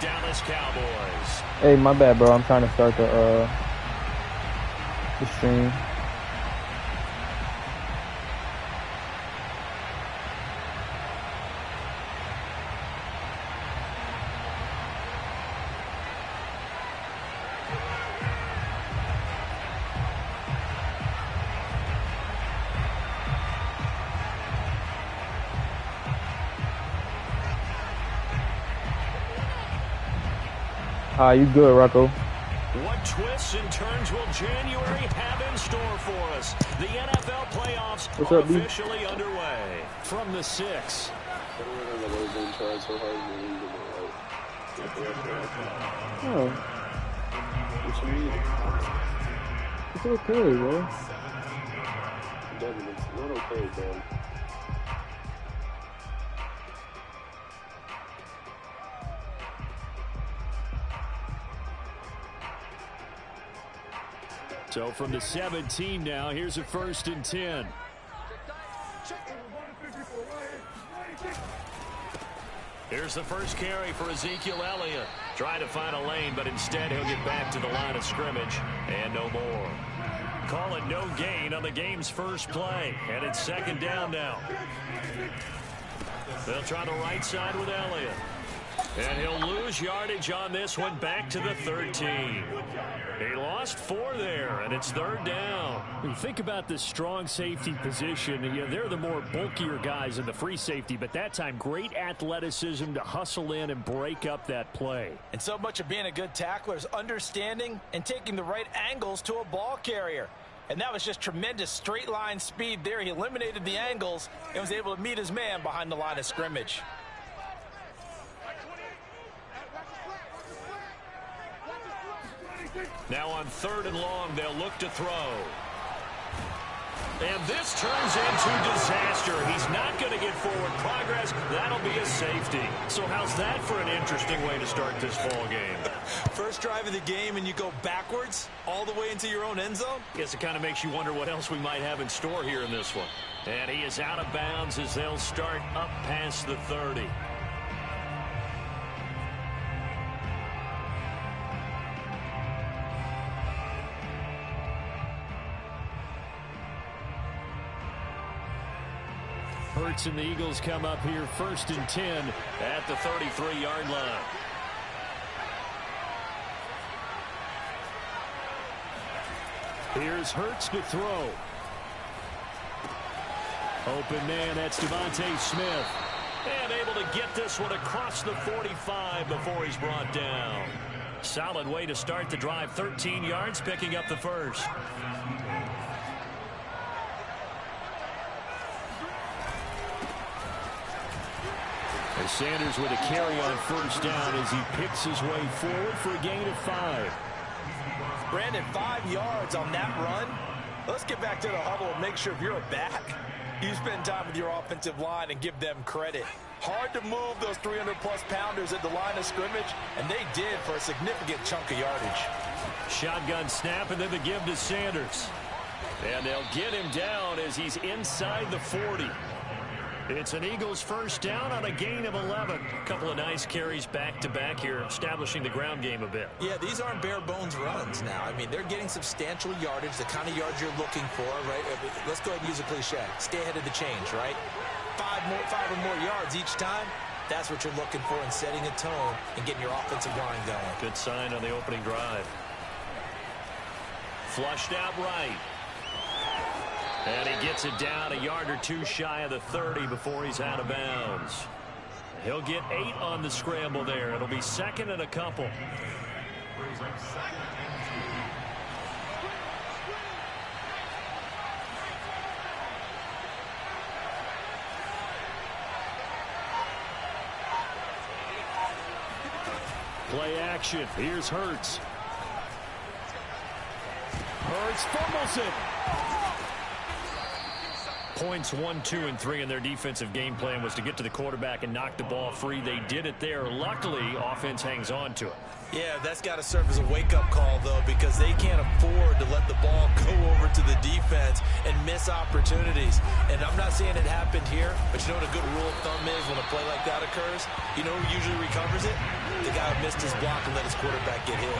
Dallas Cowboys. Hey, my bad, bro. I'm trying to start the stream. You good, Rocco? What twists and turns will January have in store for us? The NFL playoffs are officially underway. From the 6. Oh. It's okay, bro. Devin, it's not okay, man. So from the 17 now, here's a 1st and 10. Here's the first carry for Ezekiel Elliott. Trying to find a lane, but instead he'll get back to the line of scrimmage and no more. Call it no gain on the game's first play, and it's 2nd down now. They'll try the right side with Elliott. And he'll lose yardage on this one back to the 13. He lost 4 there, and it's 3rd down. When you think about this strong safety position, they're the more bulkier guys in the free safety, but that time great athleticism to hustle in and break up that play. And so much of being a good tackler is understanding and taking the right angles to a ball carrier. And that was just tremendous straight line speed there. He eliminated the angles and was able to meet his man behind the line of scrimmage. Now on 3rd and long, they'll look to throw. And this turns into disaster. He's not going to get forward progress. That'll be a safety. So how's that for an interesting way to start this ball game? First drive of the game and you go backwards all the way into your own end zone? Guess it kind of makes you wonder what else we might have in store here in this one. And he is out of bounds as they'll start up past the 30. Hurts and the Eagles come up here 1st and 10 at the 33-yard line. Here's Hurts to throw. Open man, that's Devontae Smith. And able to get this one across the 45 before he's brought down. Solid way to start the drive. 13 yards, picking up the first. And Sanders with a carry on 1st down as he picks his way forward for a gain of 5. Brandon, 5 yards on that run. Let's get back to the huddle and make sure if you're a back, you spend time with your offensive line and give them credit. Hard to move those 300-plus pounders at the line of scrimmage, and they did for a significant chunk of yardage. Shotgun snap, and then the give to Sanders. And they'll get him down as he's inside the 40. It's an Eagles 1st down on a gain of 11. A couple of nice carries back-to-back here, establishing the ground game a bit. Yeah, these aren't bare-bones runs now. I mean, they're getting substantial yardage, the kind of yards you're looking for, right? Let's go ahead and use a cliche. Stay ahead of the change, right? 5 or more yards each time. That's what you're looking for in setting a tone and getting your offensive line going. Good sign on the opening drive. Flushed out right. And he gets it down a yard or 2 shy of the 30 before he's out of bounds. He'll get 8 on the scramble there. It'll be 2nd and a couple. Play action. Here's Hurts. Hurts fumbles it. Points 1, 2, and 3 in their defensive game plan was to get to the quarterback and knock the ball free. They did it there. Luckily, offense hangs on to it. Yeah, that's got to serve as a wake-up call, though, because they can't afford to let the ball go over to the defense and miss opportunities. And I'm not saying it happened here, but you know what a good rule of thumb is when a play like that occurs? You know who usually recovers it? The guy who missed his block and let his quarterback get hit.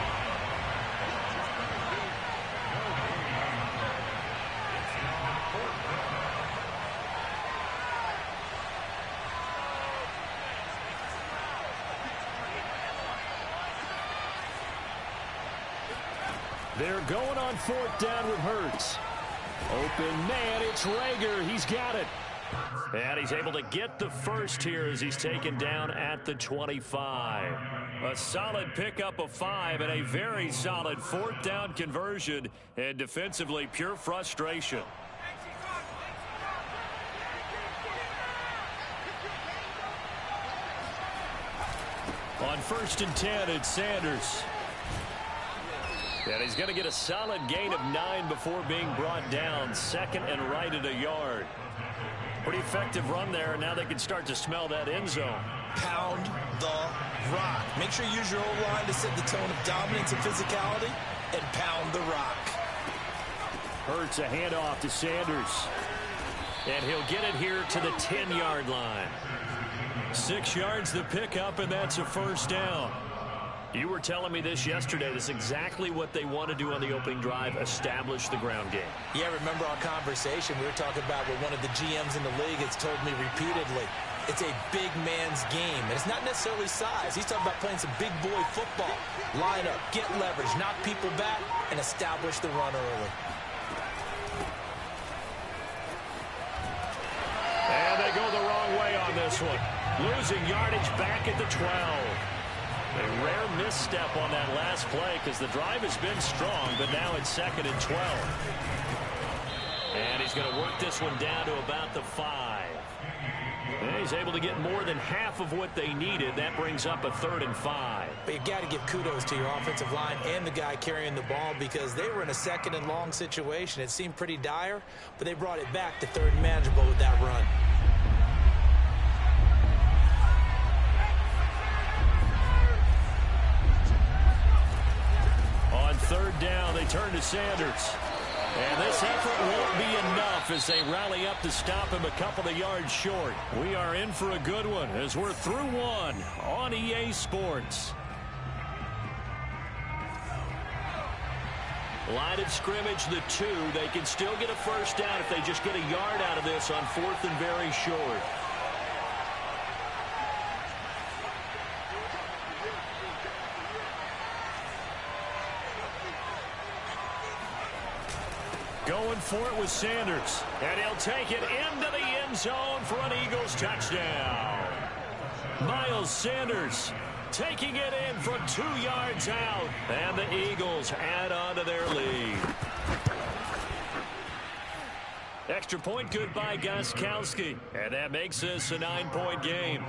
They're going on 4th down with Hurts. Open man, it's Rager. He's got it. And he's able to get the first here as he's taken down at the 25. A solid pickup of 5 and a very solid 4th down conversion. And defensively, pure frustration. On 1st and 10, it's Sanders. And he's going to get a solid gain of 9 before being brought down. 2nd and right at a yard. Pretty effective run there. Now they can start to smell that end zone. Pound the rock. Make sure you use your O-line to set the tone of dominance and physicality, and pound the rock. Hurts a handoff to Sanders. And he'll get it here to the 10-yard line. 6 yards the pickup, and that's a 1st down. You were telling me this yesterday. This is exactly what they want to do on the opening drive, establish the ground game. Yeah, remember our conversation? We were talking about what one of the GMs in the league has told me repeatedly. It's a big man's game, and it's not necessarily size. He's talking about playing some big boy football. Line up, get leverage, knock people back, and establish the run early. And they go the wrong way on this one. Losing yardage back at the 12. A rare misstep on that last play because the drive has been strong, but now it's 2nd and 12. And he's going to work this one down to about the 5. And he's able to get more than half of what they needed. That brings up a 3rd and 5. But you got to give kudos to your offensive line and the guy carrying the ball because they were in a 2nd and long situation. It seemed pretty dire, but they brought it back to 3rd and manageable with that run. On 3rd down, they turn to Sanders. And this effort won't be enough as they rally up to stop him a couple of yards short. We are in for a good one as we're through one on EA Sports. Line of scrimmage, the 2. They can still get a 1st down if they just get a yard out of this on 4th and very short. Going for it with Sanders. And he'll take it into the end zone for an Eagles touchdown. Miles Sanders taking it in from 2 yards out. And the Eagles add on to their lead. Extra point good by Gostkowski. And that makes this a 9-point game.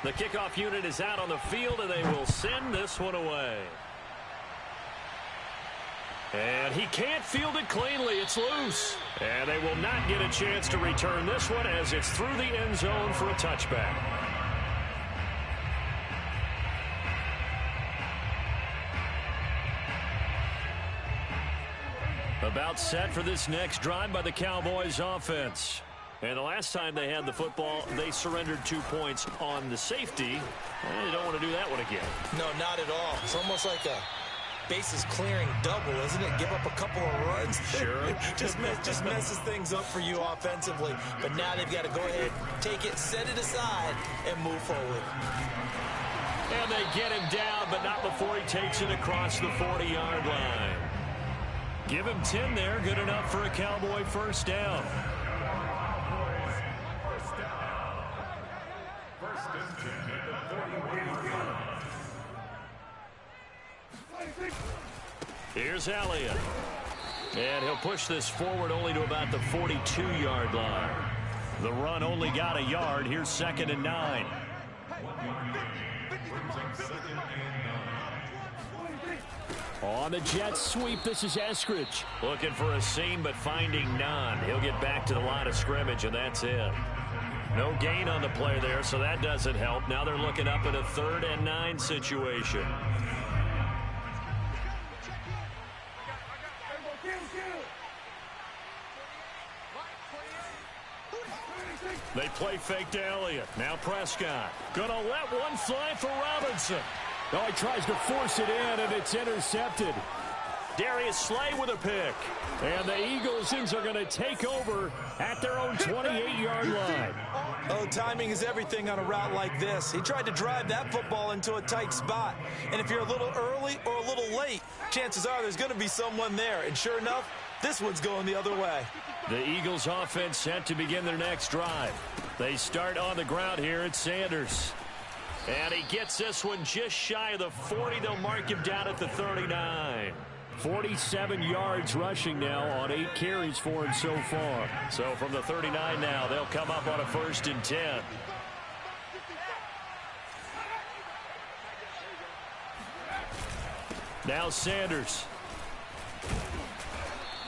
The kickoff unit is out on the field, and they will send this one away. And he can't field it cleanly. It's loose. And they will not get a chance to return this one as it's through the end zone for a touchback. About set for this next drive by the Cowboys offense. And the last time they had the football, they surrendered 2 points on the safety. And they don't want to do that one again. No, not at all. It's almost like a bases clearing double, isn't it? Give up a couple of runs. Sure. just messes things up for you offensively. But now they've got to go ahead, take it, set it aside, and move forward. And they get him down, but not before he takes it across the 40-yard line. Give him 10 there. Good enough for a Cowboy 1st down. Here's Elliott. And he'll push this forward only to about the 42-yard line. The run only got a yard. Here's 2nd and 9. On the jet sweep, this is Eskridge. Looking for a seam, but finding none. He'll get back to the line of scrimmage, and that's it. No gain on the play there, so that doesn't help. Now they're looking up at a 3rd and 9 situation. They play fake to Elliott. Now Prescott. Gonna let one fly for Robinson. Oh, he tries to force it in, and it's intercepted. Darius Slay with a pick. And the Eaglesons are going to take over at their own 28-yard line. Oh, timing is everything on a route like this. He tried to drive that football into a tight spot. And if you're a little early or a little late, chances are there's going to be someone there. And sure enough, this one's going the other way. The Eagles offense set to begin their next drive. They start on the ground here at Sanders. And he gets this one just shy of the 40. They'll mark him down at the 39. 47 yards rushing now on 8 carries for him so far. So from the 39 now, they'll come up on a 1st and 10. Now Sanders.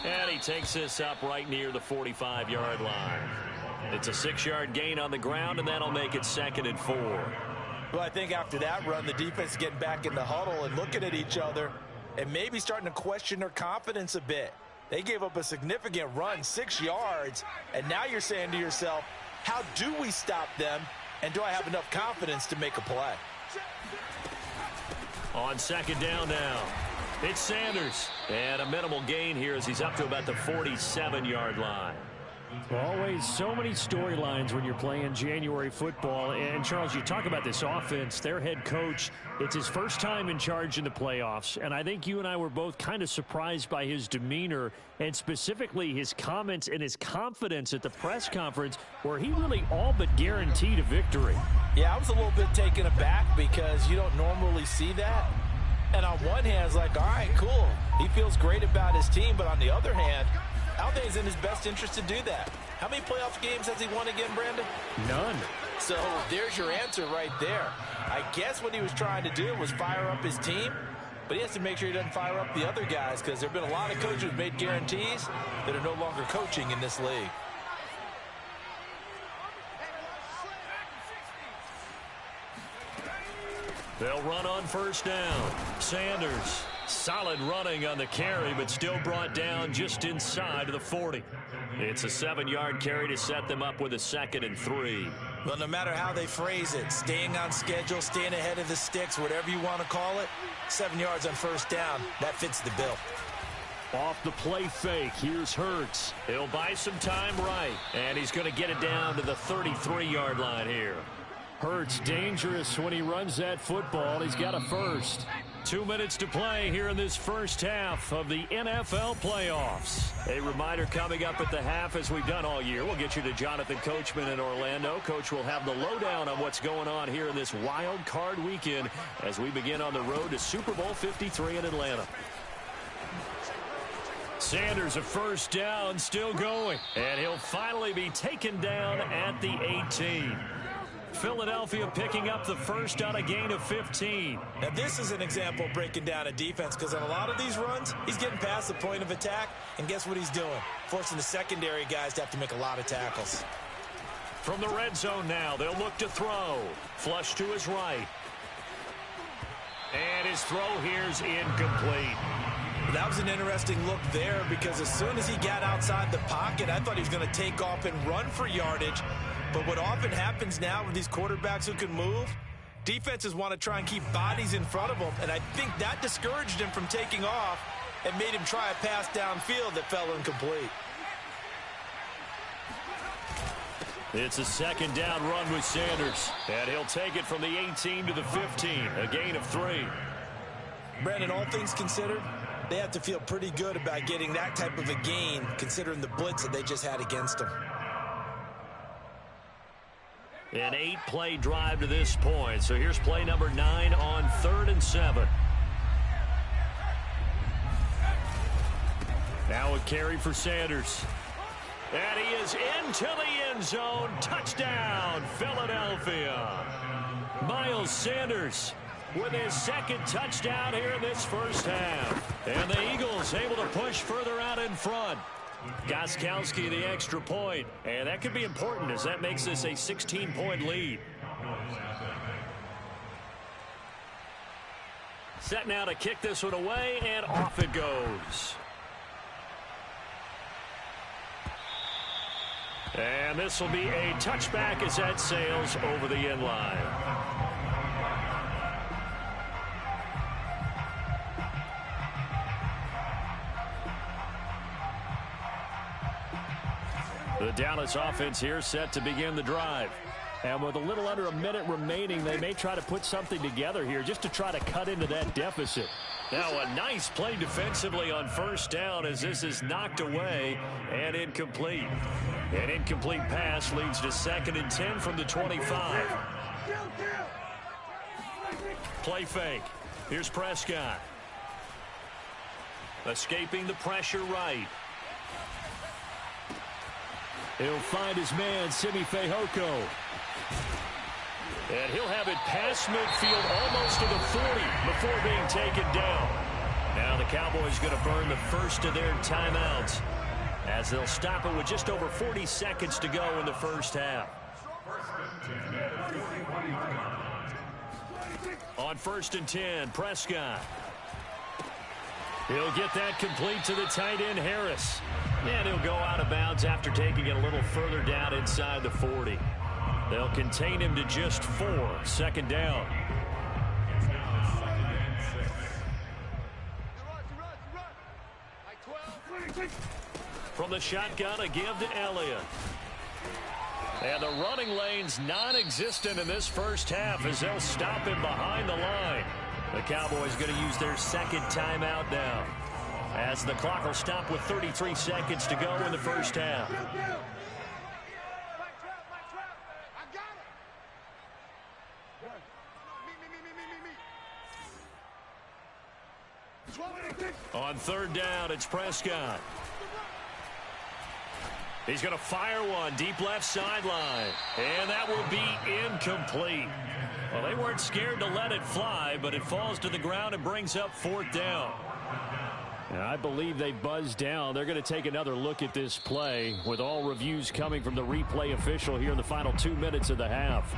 And he takes this up right near the 45-yard line. It's a 6-yard gain on the ground, and that'll make it 2nd and 4. Well, I think after that run, the defense is getting back in the huddle and looking at each other and maybe starting to question their confidence a bit. They gave up a significant run, 6 yards, and now you're saying to yourself, how do we stop them, and do I have enough confidence to make a play? On 2nd down now, it's Sanders. And a minimal gain here as he's up to about the 47-yard line. Always so many storylines when you're playing January football. And, Charles, you talk about this offense, their head coach, it's his first time in charge in the playoffs. And I think you and I were both kind of surprised by his demeanor and specifically his comments and his confidence at the press conference where he really all but guaranteed a victory. Yeah, I was a little bit taken aback because you don't normally see that. And on one hand, it's like, all right, cool. He feels great about his team. But on the other hand, I don't think it's in his best interest to do that. How many playoff games has he won again, Brandon? None. So there's your answer right there. I guess what he was trying to do was fire up his team, but he has to make sure he doesn't fire up the other guys because there have been a lot of coaches who've made guarantees that are no longer coaching in this league. They'll run on 1st down. Sanders, solid running on the carry, but still brought down just inside of the 40. It's a 7-yard carry to set them up with a 2nd and 3. Well, no matter how they phrase it, staying on schedule, staying ahead of the sticks, whatever you want to call it, 7 yards on 1st down, that fits the bill. Off the play fake, here's Hurts. He'll buy some time right, and he's going to get it down to the 33-yard line here. Hurts dangerous when he runs that football. He's got a 1st. 2 minutes to play here in this first half of the NFL playoffs. A reminder coming up at the half, as we've done all year. We'll get you to Jonathan Coachman in Orlando. Coach will have the lowdown on what's going on here in this wild card weekend as we begin on the road to Super Bowl 53 in Atlanta. Sanders, a 1st down, still going. And he'll finally be taken down at the 18. Philadelphia picking up the 1st on a gain of 15. Now, this is an example of breaking down a defense because on a lot of these runs, he's getting past the point of attack, and guess what he's doing? Forcing the secondary guys to have to make a lot of tackles. From the red zone now, they'll look to throw. Flush to his right. And his throw here's incomplete. That was an interesting look there because as soon as he got outside the pocket, I thought he was going to take off and run for yardage. But what often happens now with these quarterbacks who can move, defenses want to try and keep bodies in front of them, and I think that discouraged him from taking off and made him try a pass downfield that fell incomplete. It's a 2nd down run with Sanders, and he'll take it from the 18 to the 15, a gain of 3. Brandon, all things considered, they have to feel pretty good about getting that type of a gain considering the blitz that they just had against them. An 8-play drive to this point. So here's play number 9 on 3rd and 7. Now a carry for Sanders. And he is into the end zone. Touchdown, Philadelphia. Miles Sanders with his second touchdown here in this first half. And the Eagles able to push further out in front. Gostkowski the extra point, and that could be important as that makes this a 16-point lead. Set now to kick this one away, and off it goes. And this will be a touchback as that sails over the end line. The Dallas offense here set to begin the drive. And with a little under a minute remaining, they may try to put something together here just to try to cut into that deficit. Now a nice play defensively on first down as this is knocked away and incomplete. An incomplete pass leads to 2nd and 10 from the 25. Play fake. Here's Prescott. Escaping the pressure right. He'll find his man, Simi Fehoko. And he'll have it past midfield almost to the 40 before being taken down. Now the Cowboys going to burn the first of their timeouts as they'll stop it with just over 40 seconds to go in the first half. On 1st and 10, Prescott. He'll get that complete to the tight end, Harris. And he'll go out of bounds after taking it a little further down inside the 40. They'll contain him to just 4. 2nd down. From the shotgun, a give to Elliott. And the running lane's non-existent in this first half as they'll stop him behind the line. The Cowboys going to use their 2nd timeout now, as the clock will stop with 33 seconds to go in the first half. On 3rd down, it's Prescott. He's going to fire one deep left sideline, and that will be incomplete. Well, they weren't scared to let it fly, but it falls to the ground and brings up 4th down. And I believe they buzzed down. They're going to take another look at this play with all reviews coming from the replay official here in the final 2 minutes of the half.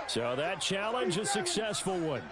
So that challenge, a successful one.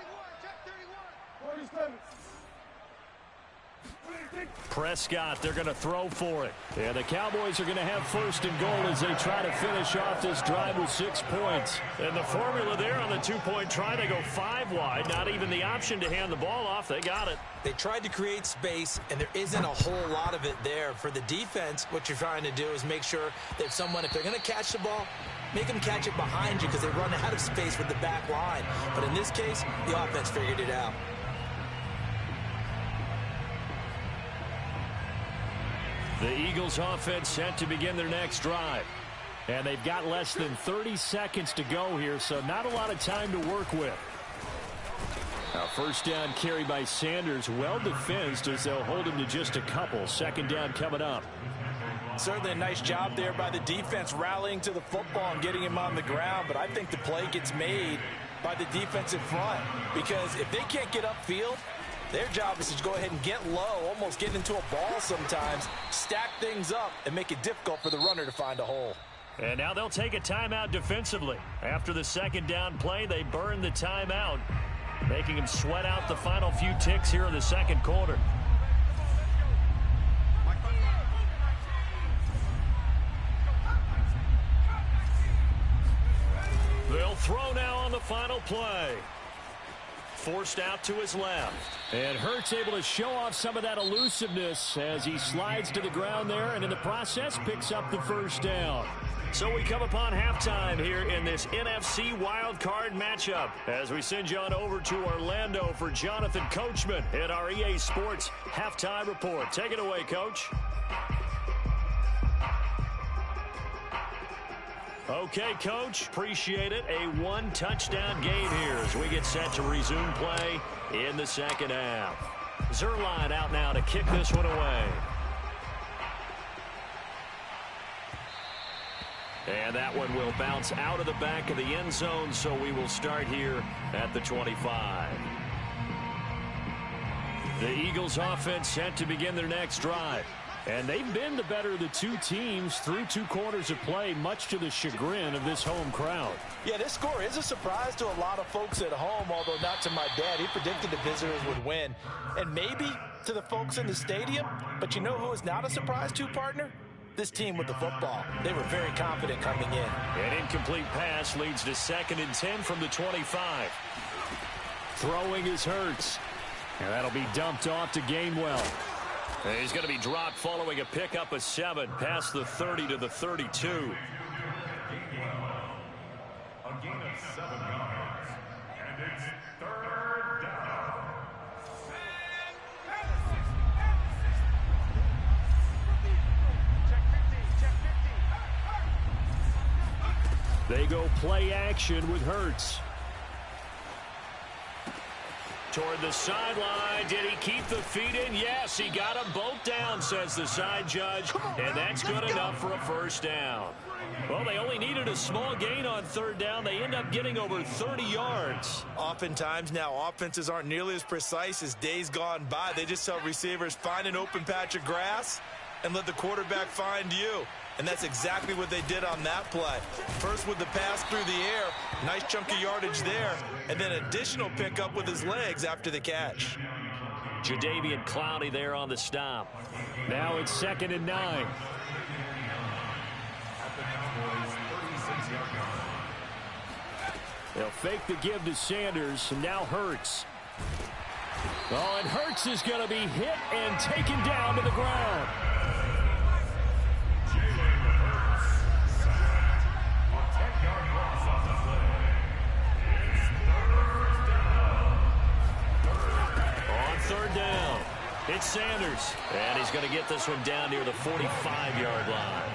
Prescott, they're going to throw for it. And the Cowboys are going to have 1st and goal as they try to finish off this drive with 6 points. And the formula there on the 2-point try, they go 5 wide. Not even the option to hand the ball off. They got it. They tried to create space, and there isn't a whole lot of it there. For the defense, what you're trying to do is make sure that if they're going to catch the ball, make them catch it behind you because they run out of space with the back line. But in this case, the offense figured it out. The Eagles offense set to begin their next drive. And they've got less than 30 seconds to go here, so not a lot of time to work with. Now, 1st down carry by Sanders, well defensed as they'll hold him to just a couple. 2nd down coming up. Certainly a nice job there by the defense rallying to the football and getting him on the ground, but I think the play gets made by the defensive front because if they can't get upfield, their job is to go ahead and get low, almost get into a ball sometimes, stack things up, and make it difficult for the runner to find a hole. And now they'll take a timeout defensively. After the 2nd down play, they burn the timeout, making him sweat out the final few ticks here in the 2nd quarter. They'll throw now on the final play. Forced out to his left. And Hurts able to show off some of that elusiveness as he slides to the ground there and in the process picks up the 1st down. So we come upon halftime here in this NFC wildcard matchup as we send you on over to Orlando for Jonathan Coachman in our EA Sports Halftime Report. Take it away, Coach. Okay, Coach, appreciate it. A 1-touchdown game here as we get set to resume play in the 2nd half. Zuerlein out now to kick this one away. And that one will bounce out of the back of the end zone, so we will start here at the 25. The Eagles offense set to begin their next drive. And they've been the better of the two teams through 2 quarters of play, much to the chagrin of this home crowd. Yeah, this score is a surprise to a lot of folks at home, although not to my dad. He predicted the visitors would win. And maybe to the folks in the stadium. But you know who is not a surprise to, partner? This team with the football. They were very confident coming in. An incomplete pass leads to 2nd and 10 from the 25. Throwing is Hurts. And that'll be dumped off to Gainwell. And he's going to be dropped following a pickup of 7 past the 30 to the 32. A gain of 7 yards. And it's 3rd down. They go play action with Hurts. Toward the sideline. Did he keep the feet in? Yes, he got them both down, says the side judge. And that's good enough for a 1st down. Well, they only needed a small gain on 3rd down. They end up getting over 30 yards. Oftentimes now, offenses aren't nearly as precise as days gone by. They just tell receivers, find an open patch of grass and let the quarterback find you. And that's exactly what they did on that play. First with the pass through the air, nice chunk of yardage there, and then additional pickup with his legs after the catch. Jadeveon Clowney there on the stop. Now it's 2nd and 9. They'll fake the give to Sanders, and now Hurts. Oh, and Hurts is going to be hit and taken down to the ground. It's Sanders, and he's going to get this one down near the 45-yard line.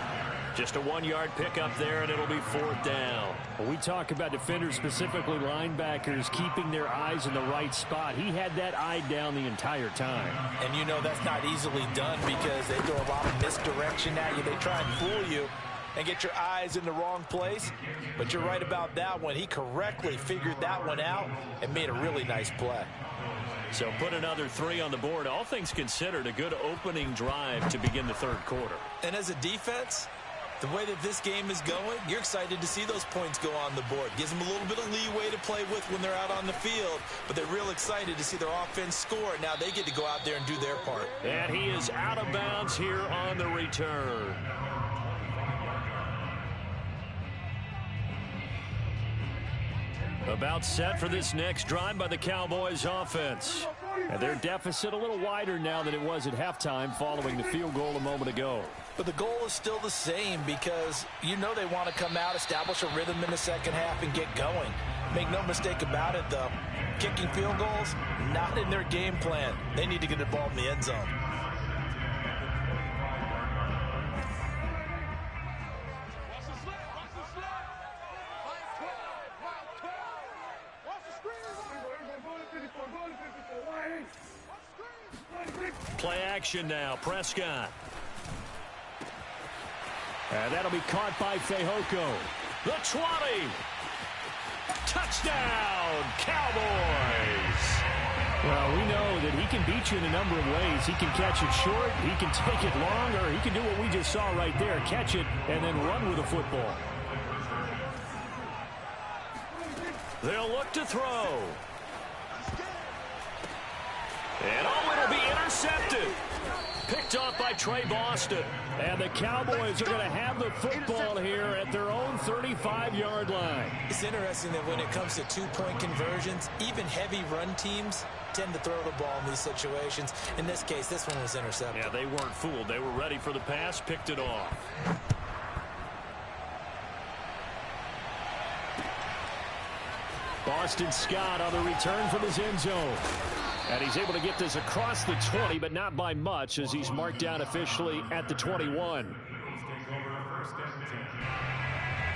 Just a 1-yard pickup there, and it'll be 4th down. When we talk about defenders, specifically linebackers, keeping their eyes in the right spot, he had that eye down the entire time. And you know that's not easily done because they throw a lot of misdirection at you. They try and fool you and get your eyes in the wrong place. But you're right about that one. He correctly figured that one out and made a really nice play. So put another 3 on the board. All things considered, a good opening drive to begin the 3rd quarter. And as a defense, the way that this game is going, you're excited to see those points go on the board. Gives them a little bit of leeway to play with when they're out on the field, but they're real excited to see their offense score. Now they get to go out there and do their part. And he is out of bounds here on the return. About set for this next drive by the Cowboys offense. And their deficit a little wider now than it was at halftime following the field goal a moment ago. But the goal is still the same because you know they want to come out, establish a rhythm in the second half, and get going. Make no mistake about it, though. Kicking field goals, not in their game plan. They need to get the ball in the end zone. Play action now, Prescott. And that'll be caught by Fehoko. The 20. Touchdown, Cowboys. Well, we know that he can beat you in a number of ways. He can catch it short, he can take it long, or he can do what we just saw right there, catch it and then run with the football. They'll look to throw. And it'll be intercepted. Picked off by Trey Boston. And the Cowboys are going to have the football here at their own 35-yard line. It's interesting that when it comes to two-point conversions, even heavy run teams tend to throw the ball in these situations. In this case, this one was intercepted. Yeah, they weren't fooled. They were ready for the pass, picked it off. Boston Scott on the return from his end zone. And he's able to get this across the 20, but not by much as he's marked down officially at the 21.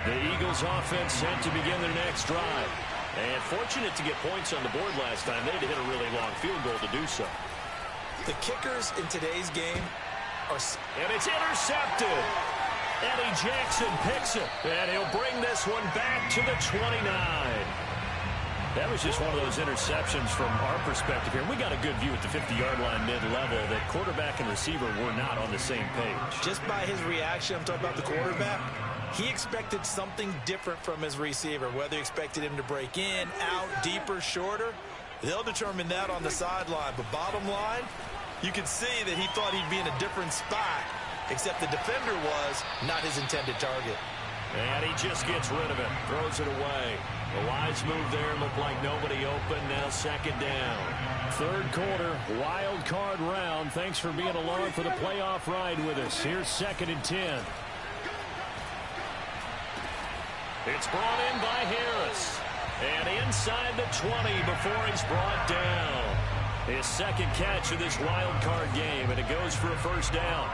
The Eagles offense set to begin their next drive. And fortunate to get points on the board last time. They had to hit a really long field goal to do so. The kickers in today's game are... And it's intercepted. Eddie Jackson picks it, and he'll bring this one back to the 29. That was just one of those interceptions from our perspective here. We got a good view at the 50-yard line mid-level that quarterback and receiver were not on the same page. Just by his reaction, I'm talking about the quarterback, he expected something different from his receiver, whether he expected him to break in, out, deeper, shorter. They'll determine that on the sideline. But bottom line, you can see that he thought he'd be in a different spot, except the defender was not his intended target. And he just gets rid of it, throws it away. The wise move there, looked like nobody open, now second down. Third quarter, wild card round. Thanks for being along for the playoff ride with us. Here's 2nd and 10. It's brought in by Harris. And inside the 20 before he's brought down. His second catch of this wild card game, and it goes for a first down.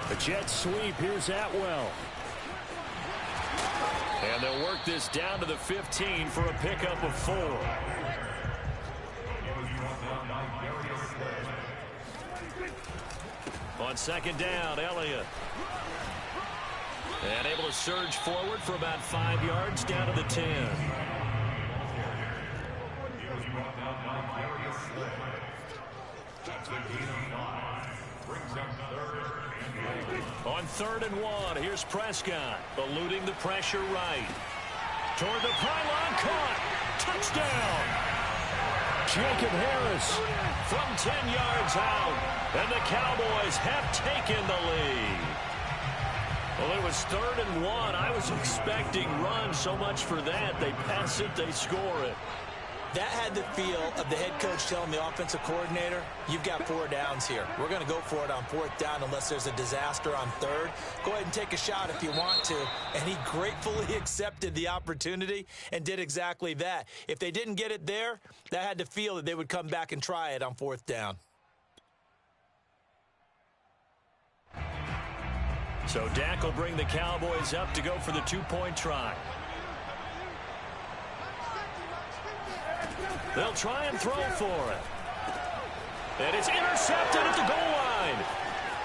The jet sweep. Here's Atwell. And they'll work this down to the 15 for a pickup of 4. On second down, Elliott. And able to surge forward for about 5 yards down to the 10. On 3rd and 1, here's Prescott, eluding the pressure right. Toward the pylon, caught. Touchdown. Jacob Harris from 10 yards out. And the Cowboys have taken the lead. Well, it was 3rd and 1. I was expecting run so much for that. They pass it, they score it. That had the feel of the head coach telling the offensive coordinator, you've got 4 downs here. We're going to go for it on 4th down unless there's a disaster on 3rd. Go ahead and take a shot if you want to. And he gratefully accepted the opportunity and did exactly that. If they didn't get it there, that had the feel that they would come back and try it on 4th down. So Dak will bring the Cowboys up to go for the 2-point try. They'll try and throw for it. And it's intercepted at the goal line.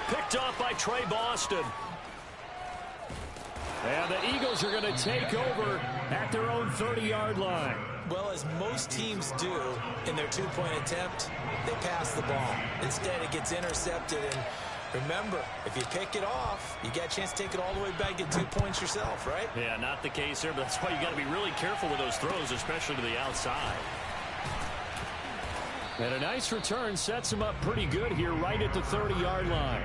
Picked off by Trey Boston. And the Eagles are going to take over at their own 30-yard line. Well, as most teams do in their 2-point attempt, they pass the ball. Instead, it gets intercepted. And remember, if you pick it off, you got a chance to take it all the way back, get 2 points yourself, right? Yeah, not the case here, but that's why you got to be really careful with those throws, especially to the outside. And a nice return sets him up pretty good here right at the 30-yard line.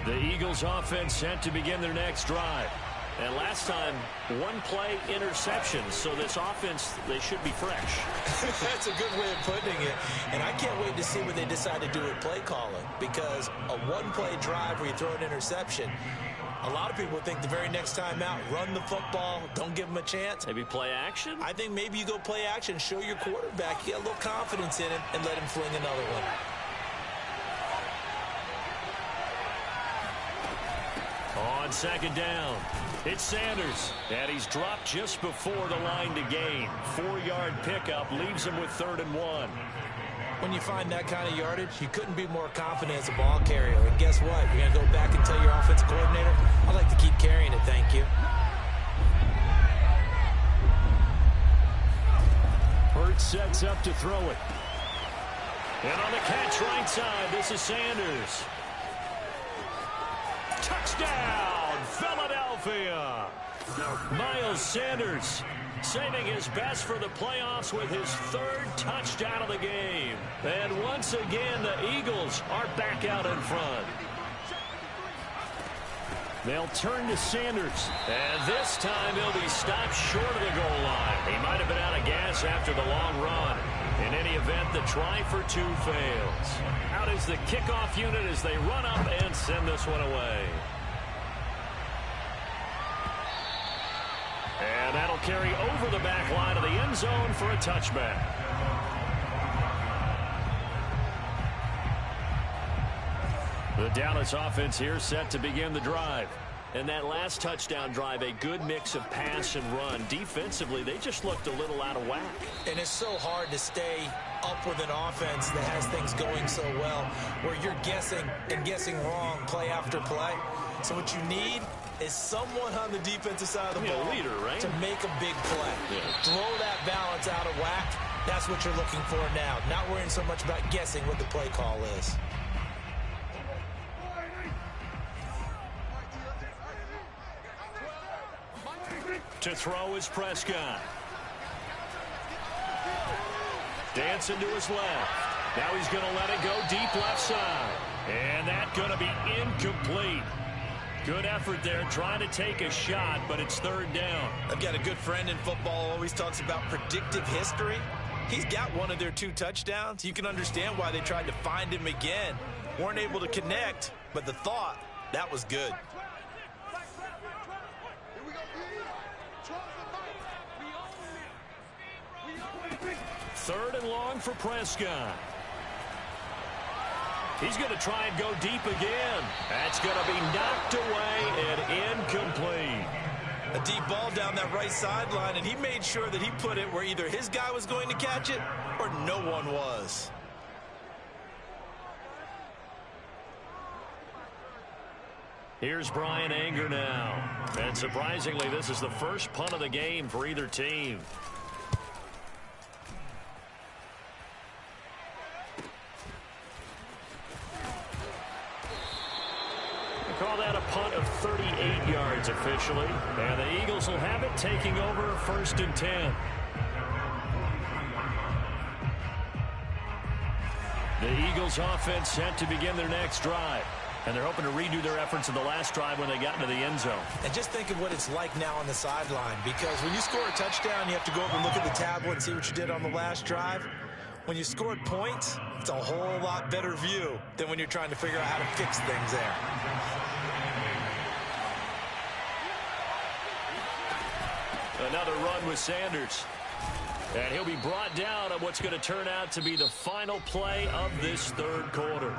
The Eagles offense set to begin their next drive. And last time, 1-play interception. So this offense, they should be fresh. That's a good way of putting it. And I can't wait to see what they decide to do with play calling. Because a 1-play drive where you throw an interception, a lot of people think the very next time out, run the football, don't give them a chance. Maybe play action? I think maybe you go play action, show your quarterback, you get a little confidence in him, and let him fling another one. On second down, it's Sanders, and he's dropped just before the line to gain. 4-yard pickup leaves him with 3rd and 1. When you find that kind of yardage, you couldn't be more confident as a ball carrier. And guess what? You're going to go back and tell your offensive coordinator, I'd like to keep carrying it, thank you. Hurts sets up to throw it. And on the catch right side, this is Sanders. Touchdown, Philadelphia! Miles Sanders saving his best for the playoffs with his 3rd touchdown of the game. And once again, the Eagles are back out in front. They'll turn to Sanders. And this time he'll be stopped short of the goal line. He might have been out of gas after the long run. In any event, the try for 2 fails. Out is the kickoff unit as they run up and send this one away. And that'll carry over the back line of the end zone for a touchback. The Dallas offense here set to begin the drive. And that last touchdown drive, a good mix of pass and run. Defensively, they just looked a little out of whack. And it's so hard to stay up with an offense that has things going so well, where you're guessing and guessing wrong play after play. So what you need is someone on the defensive side of the ball leader, right? to make a big play. Yeah. Throw that balance out of whack. That's what you're looking for now. Not worrying so much about guessing what the play call is. To throw is Prescott. Dancing to his left. Now he's going to let it go deep left side. And that's going to be incomplete. Good effort there, trying to take a shot, but it's third down. I've got a good friend in football who always talks about predictive history. He's got one of their 2 touchdowns. You can understand why they tried to find him again. Weren't able to connect, but the thought, that was good. Third and long for Prescott. He's going to try and go deep again. That's going to be knocked away and incomplete. A deep ball down that right sideline, and he made sure that he put it where either his guy was going to catch it or no one was. Here's Brian Anger now. And surprisingly, this is the first punt of the game for either team. Call that a punt of 38 yards officially. And the Eagles will have it, taking over 1st and 10. The Eagles offense set to begin their next drive. And they're hoping to redo their efforts in the last drive when they got into the end zone. And just think of what it's like now on the sideline, because when you score a touchdown, you have to go over and look at the tablet and see what you did on the last drive. When you scored points, it's a whole lot better view than when you're trying to figure out how to fix things there. Another run with Sanders. And he'll be brought down on what's going to turn out to be the final play of this third quarter.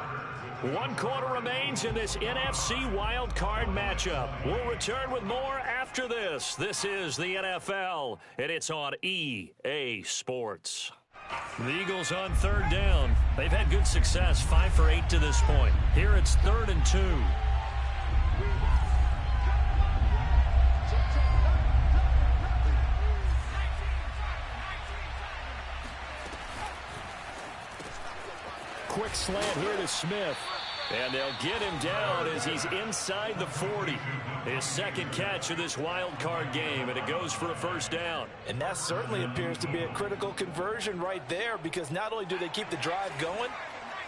1 quarter remains in this NFC wild card matchup. We'll return with more after this. This is the NFL, and it's on EA Sports. The Eagles on third down. They've had good success, 5 for 8 to this point. Here it's 3rd and 2. Quick slant here to Smith. And they'll get him down as he's inside the 40. His second catch of this wild card game, and it goes for a first down. And that certainly appears to be a critical conversion right there, because not only do they keep the drive going,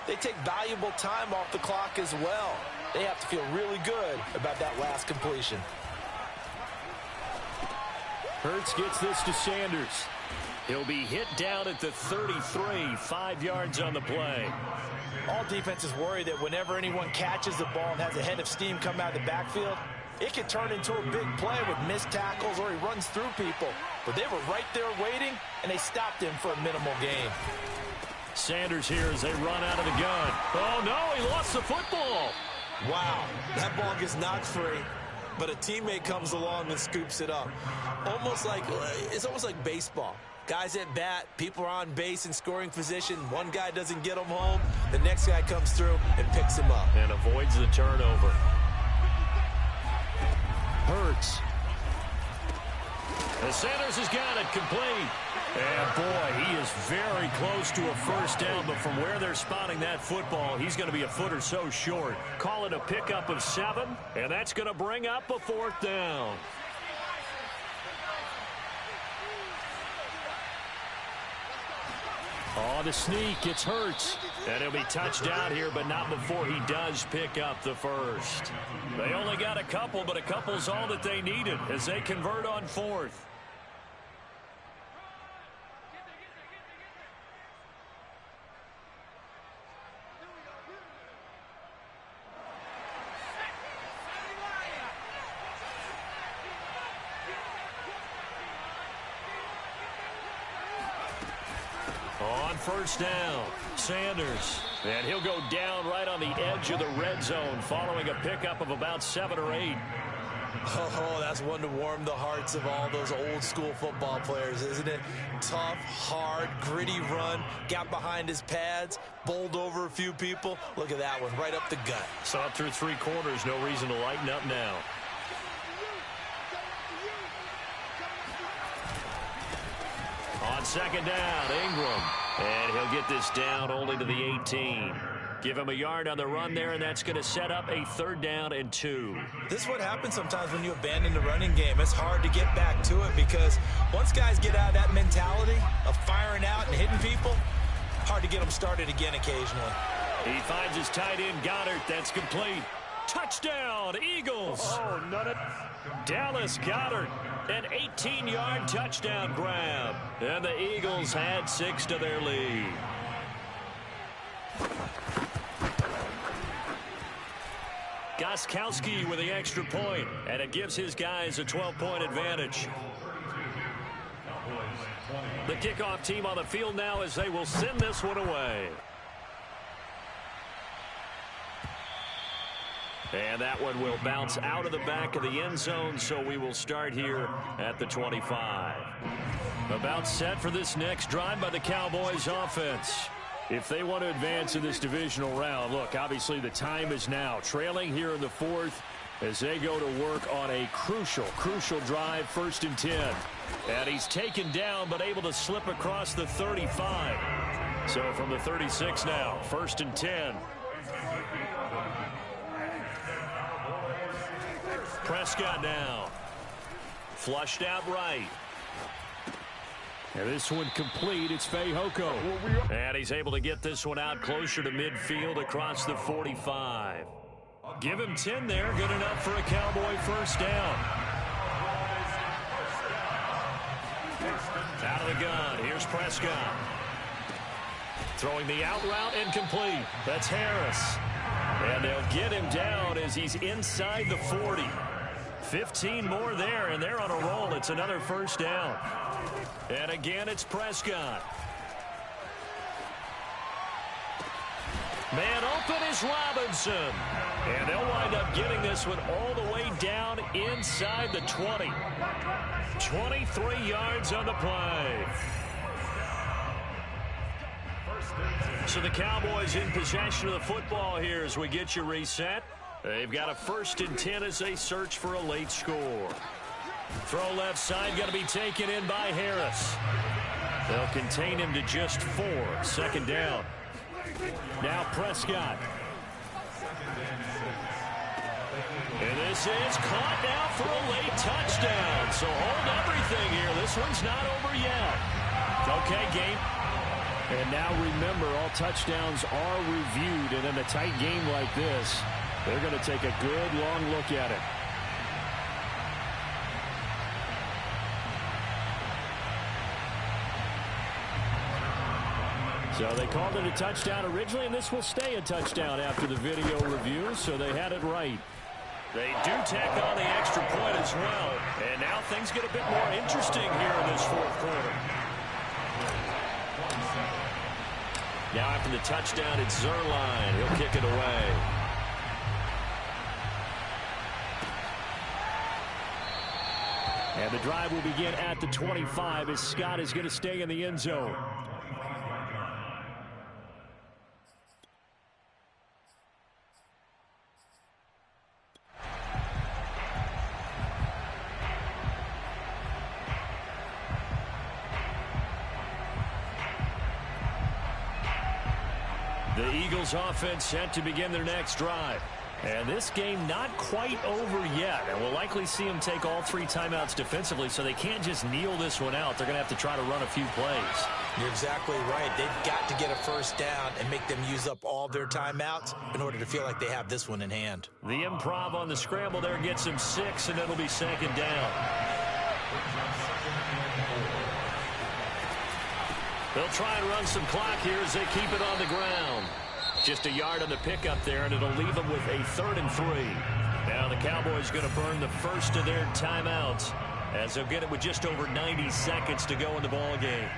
they take valuable time off the clock as well. They have to feel really good about that last completion. Hurts gets this to Sanders. He'll be hit down at the 33, 5 yards on the play. All defenses worry that whenever anyone catches the ball and has a head of steam come out of the backfield, it can turn into a big play with missed tackles or he runs through people. But they were right there waiting, and they stopped him for a minimal gain. Sanders here as they run out of the gun. Oh, no, he lost the football. Wow, that ball gets knocked free, but a teammate comes along and scoops it up. It's almost like baseball. Guys at bat, people are on base in scoring position. One guy doesn't get them home. The next guy comes through and picks him up. And avoids the turnover. Hurts. And Sanders has got it complete. And boy, he is very close to a first down, but from where they're spotting that football, he's going to be a foot or so short. Call it a pickup of 7, and that's going to bring up a 4th down. On the sneak, it's Hurts. And he'll be touched down here, but not before he does pick up the first. They only got a couple, but a couple's all that they needed as they convert on 4th. On first down, Sanders. And he'll go down right on the edge edge of the red zone following a pickup of about 7 or 8. Oh, that's one to warm the hearts of all those old-school football players, isn't it? Tough, hard, gritty run, got behind his pads, bowled over a few people. Look at that one, right up the gut. So up through 3 quarters, no reason to lighten up now. On second down, Ingram. And he'll get this down only to the 18. Give him a yard on the run there, and that's going to set up a 3rd down and 2. This is what happens sometimes when you abandon the running game. It's hard to get back to it because once guys get out of that mentality of firing out and hitting people, hard to get them started again occasionally. He finds his tight end, Goddard. That's complete. Touchdown, Eagles. Oh, none of... Dallas Goddard, an 18-yard touchdown grab. And the Eagles had 6 to their lead. Gostkowski with the extra point, and it gives his guys a 12-point advantage. The kickoff team on the field now as they will send this one away. And that one will bounce out of the back of the end zone, so we will start here at the 25. About set for this next drive by the Cowboys offense. If they want to advance in this divisional round, look, obviously the time is now. Trailing here in the 4th as they go to work on a crucial drive, 1st and 10. And he's taken down but able to slip across the 35. So from the 36 now, 1st and 10. Prescott now. Flushed out right. And this one complete. It's Fehoko. And he's able to get this one out closer to midfield across the 45. Give him 10 there. Good enough for a Cowboy 1st down. Out of the gun. Here's Prescott. Throwing the out route incomplete. That's Harris. And they'll get him down as he's inside the 40. 15 more there, and they're on a roll. It's another 1st down. And again, it's Prescott. Man open is Robinson. And they'll wind up getting this one all the way down inside the 20. 23 yards on the play. So the Cowboys in possession of the football here as we get you reset. They've got a 1st and 10 as they search for a late score. Throw left side, got to be taken in by Harris. They'll contain him to just 4. 2nd down. Now Prescott. And this is caught now for a late touchdown. So hold everything here. This one's not over yet. Okay, game. And now remember, all touchdowns are reviewed. And in a tight game like this, they're going to take a good long look at it. So they called it a touchdown originally, and this will stay a touchdown after the video review, so they had it right. They do tack on the extra point as well, and now things get a bit more interesting here in this 4th quarter. Now after the touchdown, it's Zerline. He'll kick it away. And the drive will begin at the 25 as Scott is going to stay in the end zone. The Eagles offense set to begin their next drive. And this game not quite over yet. And we'll likely see them take all 3 timeouts defensively, so they can't just kneel this one out. They're going to have to try to run a few plays. You're exactly right. They've got to get a 1st down and make them use up all their timeouts in order to feel like they have this one in hand. The improv on the scramble there gets him 6, and it'll be 2nd down. They'll try and run some clock here as they keep it on the ground. Just a yard on the pickup there, and it'll leave them with a 3rd and 3. Now the Cowboys going to burn the first of their timeouts as they'll get it with just over 90 seconds to go in the ball game.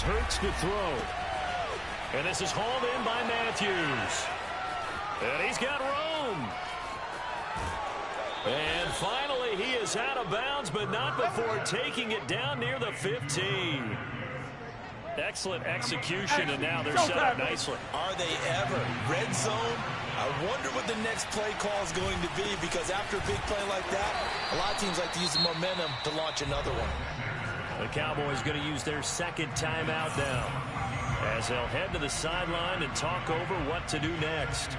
Hurts to throw. And this is hauled in by Matthews. And he's got room. And finally, he is out of bounds, but not before taking it down near the 15. Excellent execution, and now they're set up nicely. Are they ever? Red zone? I wonder what the next play call is going to be, because after a big play like that, a lot of teams like to use the momentum to launch another one. The Cowboys going to use their second timeout now, as they'll head to the sideline and talk over what to do next.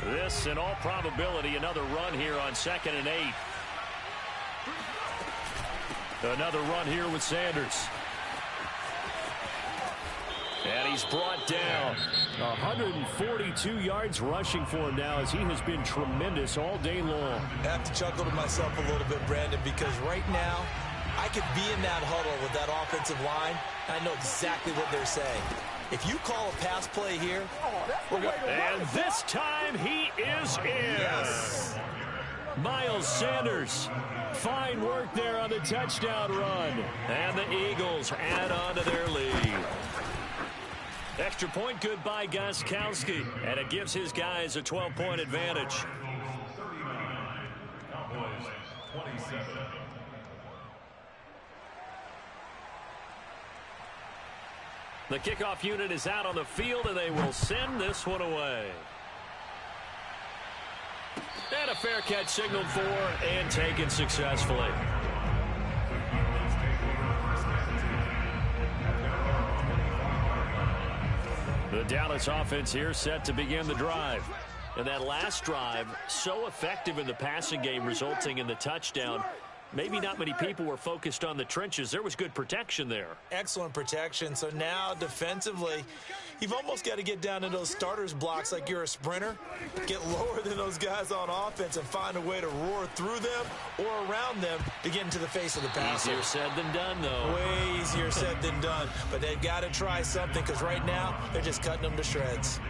This, in all probability, another run here on 2nd and 8. Another run here with Sanders. And he's brought down. 142 yards rushing for him now, as he has been tremendous all day long. I have to chuckle to myself a little bit, Brandon, because right now, I could be in that huddle with that offensive line. I know exactly what they're saying. If you call a pass play here, we're going to... And this time he is in. Yes. Miles Sanders. Fine work there on the touchdown run. And the Eagles add on to their lead. Extra point good by Gostkowski. And it gives his guys a 12-point advantage. Cowboys 27. The kickoff unit is out on the field, and they will send this one away. And a fair catch signaled for and taken successfully. The Dallas offense here set to begin the drive. And that last drive, so effective in the passing game, resulting in the touchdown. Maybe not many people were focused on the trenches. There was good protection there. Excellent protection. So now defensively, you've almost got to get down to those starters blocks like you're a sprinter. Get lower than those guys on offense and find a way to roar through them or around them to get into the face of the passer. Easier said than done, though. Way easier said than done. But they've got to try something, because right now they're just cutting them to shreds.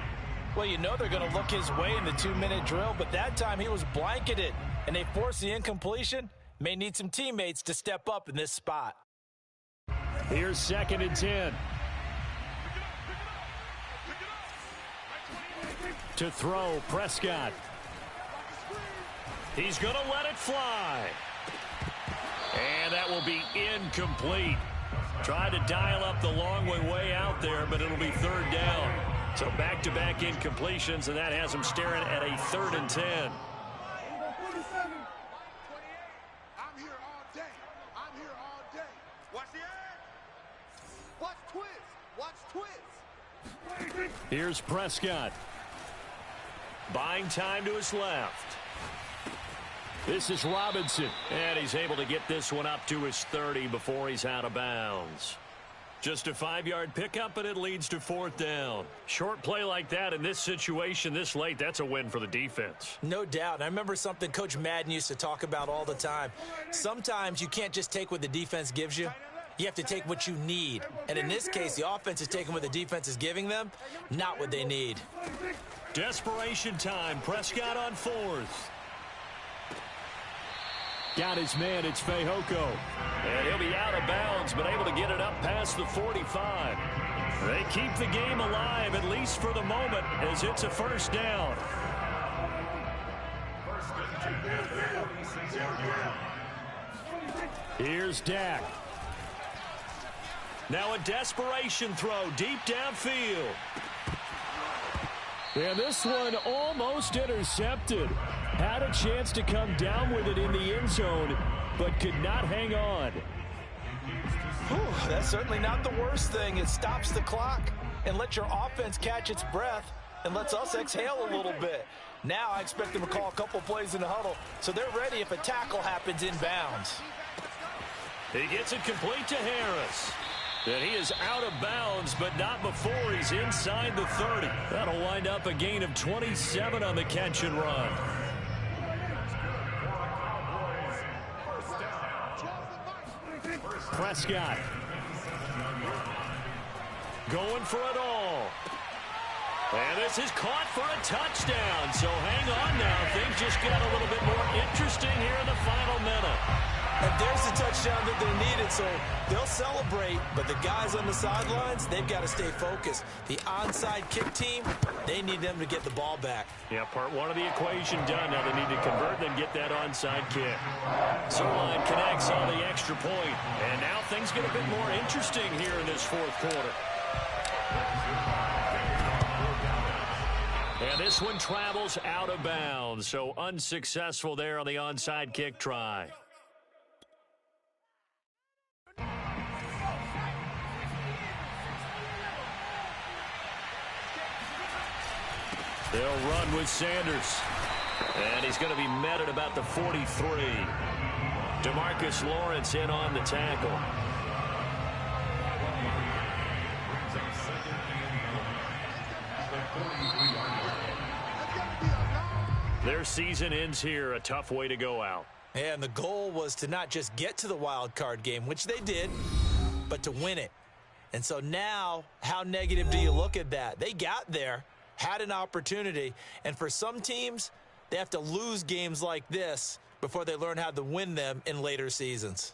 Well, you know they're going to look his way in the 2-minute drill, but that time he was blanketed, and they forced the incompletion. May need some teammates to step up in this spot. Here's 2nd and 10. To throw, Prescott. He's going to let it fly. And that will be incomplete. Tried to dial up the long way out there, but it'll be 3rd down. So back-to-back incompletions, and that has him staring at a 3rd and 10. Here's Prescott. Buying time to his left. This is Robinson. And he's able to get this one up to his 30 before he's out of bounds. Just a 5-yard pickup, and it leads to 4th down. Short play like that in this situation this late, that's a win for the defense. No doubt. I remember something Coach Madden used to talk about all the time. Sometimes you can't just take what the defense gives you. You have to take what you need. And in this case, the offense is taking what the defense is giving them, not what they need. Desperation time. Prescott on 4th. Got his man. It's Fehoko. And he'll be out of bounds, but able to get it up past the 45. They keep the game alive, at least for the moment, as it's a 1st down. Here's Dak. Now a desperation throw deep downfield. And this one almost intercepted. Had a chance to come down with it in the end zone, but could not hang on. Whew, that's certainly not the worst thing. It stops the clock and lets your offense catch its breath and lets us exhale a little bit. Now I expect them to call a couple plays in the huddle, so they're ready if a tackle happens in bounds. He gets it complete to Harris. And he is out of bounds, but not before he's inside the 30. That'll wind up a gain of 27 on the catch and run. Prescott going for it all. And this is caught for a touchdown. So hang on now. Things just got a little bit more interesting here in the final minute. And there's the touchdown that they needed, so they'll celebrate. But the guys on the sidelines, they've got to stay focused. The onside kick team, they need them to get the ball back. Yeah, part one of the equation done. Now they need to convert and get that onside kick. Zerline connects on the extra point. And now things get a bit more interesting here in this fourth quarter. And this one travels out of bounds, so unsuccessful there on the onside kick try. They'll run with Sanders. And he's going to be met at about the 43. DeMarcus Lawrence in on the tackle. Their season ends here, a tough way to go out. And the goal was to not just get to the wild card game, which they did, but to win it. And so now, how negative do you look at that? They got there, had an opportunity, and for some teams, they have to lose games like this before they learn how to win them in later seasons.